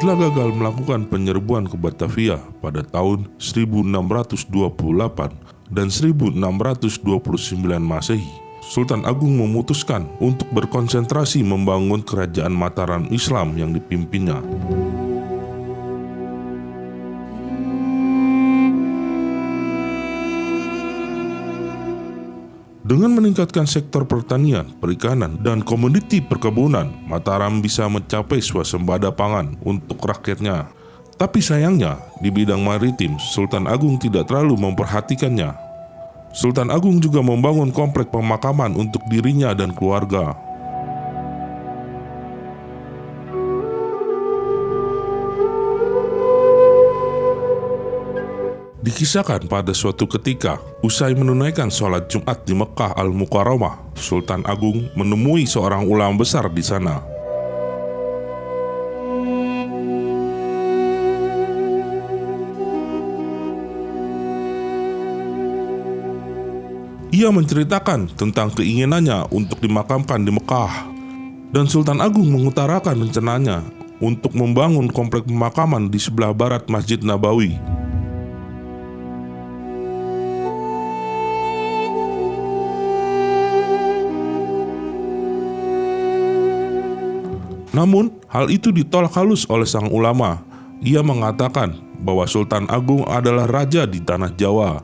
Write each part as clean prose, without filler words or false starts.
Setelah gagal melakukan penyerbuan ke Batavia pada tahun 1628 dan 1629 Masehi, Sultan Agung memutuskan untuk berkonsentrasi membangun kerajaan Mataram Islam yang dipimpinnya. Dengan meningkatkan sektor pertanian, perikanan, dan komoditi perkebunan, Mataram bisa mencapai swasembada pangan untuk rakyatnya. Tapi sayangnya, di bidang maritim, Sultan Agung tidak terlalu memperhatikannya. Sultan Agung juga membangun komplek pemakaman untuk dirinya dan keluarga. Dikisahkan pada suatu ketika, usai menunaikan sholat Jumat di Mekah Al-Mukarramah, Sultan Agung menemui seorang ulama besar di sana. Ia menceritakan tentang keinginannya untuk dimakamkan di Mekah, dan Sultan Agung mengutarakan rencananya untuk membangun komplek pemakaman di sebelah barat Masjid Nabawi. Namun, hal itu ditolak halus oleh sang ulama. Ia mengatakan bahwa Sultan Agung adalah raja di tanah Jawa.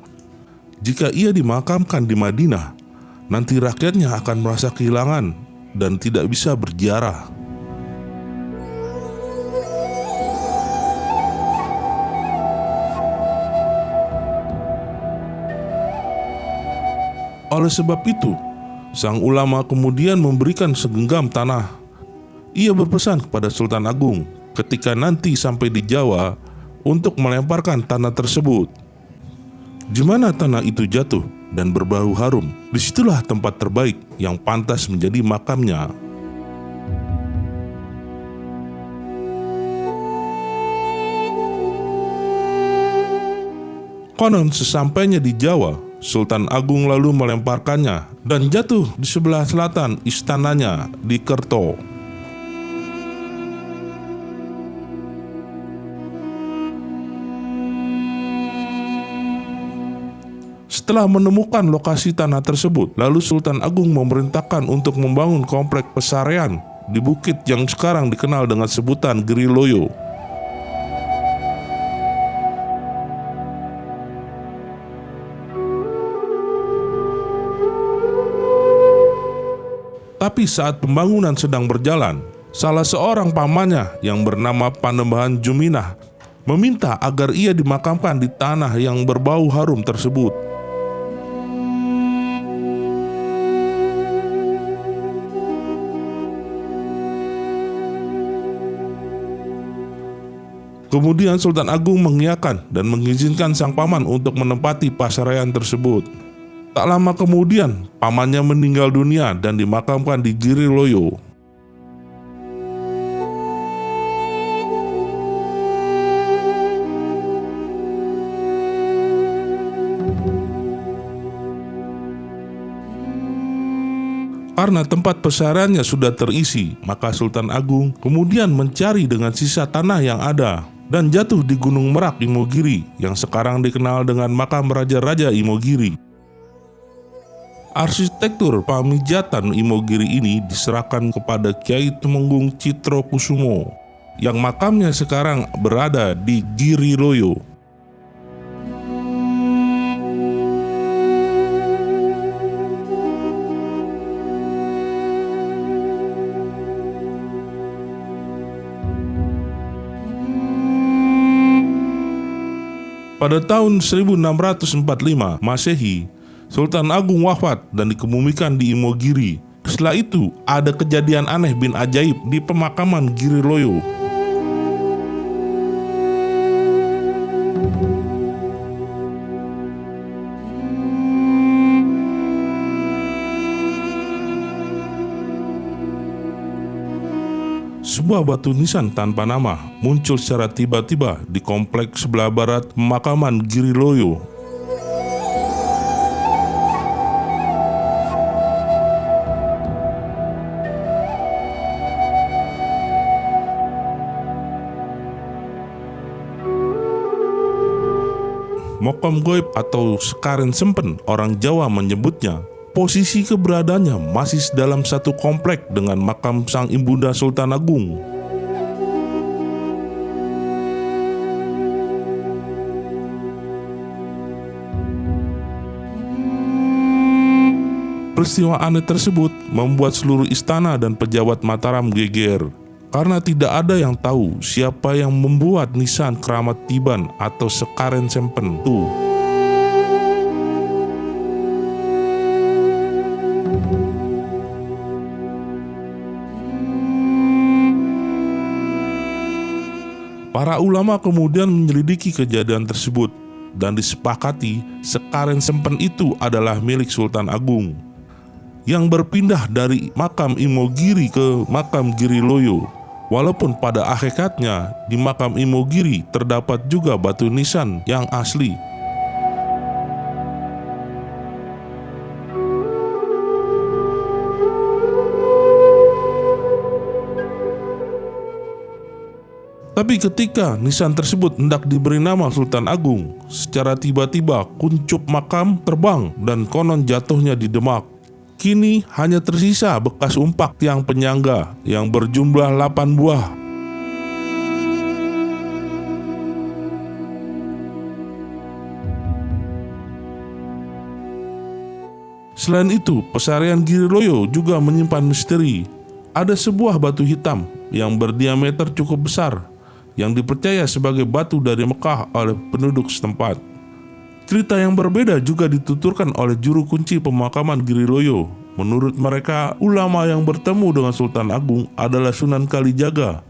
Jika ia dimakamkan di Madinah, nanti rakyatnya akan merasa kehilangan dan tidak bisa berziarah. Oleh sebab itu, sang ulama kemudian memberikan segenggam tanah. Ia berpesan kepada Sultan Agung ketika nanti sampai di Jawa untuk melemparkan tanah tersebut. Di mana tanah itu jatuh dan berbau harum, disitulah tempat terbaik yang pantas menjadi makamnya. Konon sesampainya di Jawa, Sultan Agung lalu melemparkannya dan jatuh di sebelah selatan istananya di Kerto. Setelah menemukan lokasi tanah tersebut, lalu Sultan Agung memerintahkan untuk membangun komplek pesarean di bukit yang sekarang dikenal dengan sebutan Giriloyo. Tapi saat pembangunan sedang berjalan, salah seorang pamannya yang bernama Panembahan Juminah meminta agar ia dimakamkan di tanah yang berbau harum tersebut. Kemudian Sultan Agung mengiyakan dan mengizinkan sang paman untuk menempati pasarean tersebut. Tak lama kemudian, pamannya meninggal dunia dan dimakamkan di Giriloyo. Karena tempat pesareannya sudah terisi, maka Sultan Agung kemudian mencari dengan sisa tanah yang ada dan jatuh di Gunung Merak Imogiri yang sekarang dikenal dengan makam Raja-Raja Imogiri. Arsitektur pamijatan Imogiri ini diserahkan kepada Kiai Tumenggung Citrokusumo yang makamnya sekarang berada di Giriloyo. Pada tahun 1645 Masehi, Sultan Agung wafat dan dikebumikan di Imogiri. Setelah itu, ada kejadian aneh bin ajaib di pemakaman Giriloyo. Sebuah batu nisan tanpa nama muncul secara tiba-tiba di kompleks sebelah barat pemakaman Giriloyo. Makam goib atau Sekaren Sempen orang Jawa menyebutnya. Posisi keberadaannya masih dalam satu komplek dengan makam sang Ibunda Sultan Agung. Peristiwa aneh tersebut membuat seluruh istana dan pejabat Mataram geger, karena tidak ada yang tahu siapa yang membuat nisan Keramat Tiban atau Sekaren Sempen itu. Para ulama kemudian menyelidiki kejadian tersebut dan disepakati Sekaren Sempen itu adalah milik Sultan Agung yang berpindah dari makam Imogiri ke makam Giriloyo. Walaupun pada hakikatnya di makam Imogiri terdapat juga batu nisan yang asli. Tapi ketika nisan tersebut hendak diberi nama Sultan Agung, secara tiba-tiba kuncup makam terbang dan konon jatuhnya di Demak. Kini hanya tersisa bekas umpak tiang penyangga yang berjumlah 8 buah. Selain itu, pesarian Giriloyo juga menyimpan misteri. Ada sebuah batu hitam yang berdiameter cukup besar yang dipercaya sebagai batu dari Mekah oleh penduduk setempat. Cerita yang berbeda juga dituturkan oleh juru kunci pemakaman Giriloyo. Menurut mereka, ulama yang bertemu dengan Sultan Agung adalah Sunan Kalijaga,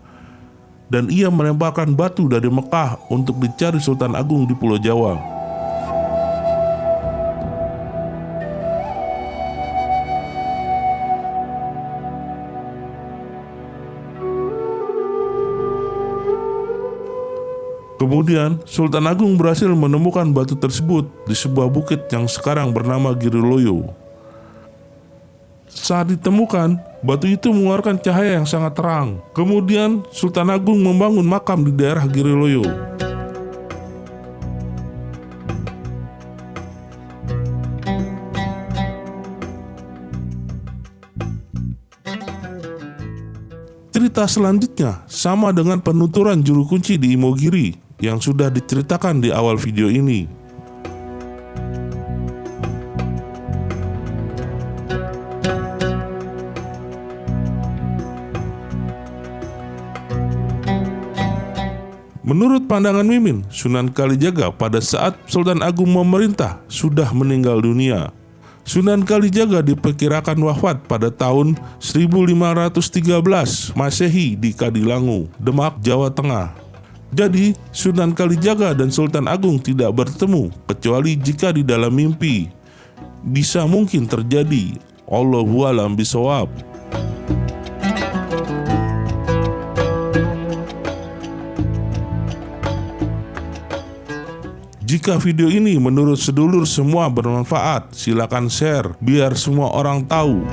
dan ia melemparkan batu dari Mekah untuk dicari Sultan Agung di Pulau Jawa. Kemudian, Sultan Agung berhasil menemukan batu tersebut di sebuah bukit yang sekarang bernama Giriloyo. Saat ditemukan, batu itu mengeluarkan cahaya yang sangat terang. Kemudian, Sultan Agung membangun makam di daerah Giriloyo. Cerita selanjutnya sama dengan penuturan juru kunci di Imogiri yang sudah diceritakan di awal video ini. Menurut pandangan Mimin, Sunan Kalijaga pada saat Sultan Agung memerintah sudah meninggal dunia. Sunan Kalijaga diperkirakan wafat pada tahun 1513 Masehi di Kadilangu, Demak, Jawa Tengah. Jadi, Sunan Kalijaga dan Sultan Agung tidak bertemu kecuali jika di dalam mimpi. Bisa mungkin terjadi. Allahu a'lam bishawab. Jika video ini menurut sedulur semua bermanfaat, silakan share biar semua orang tahu.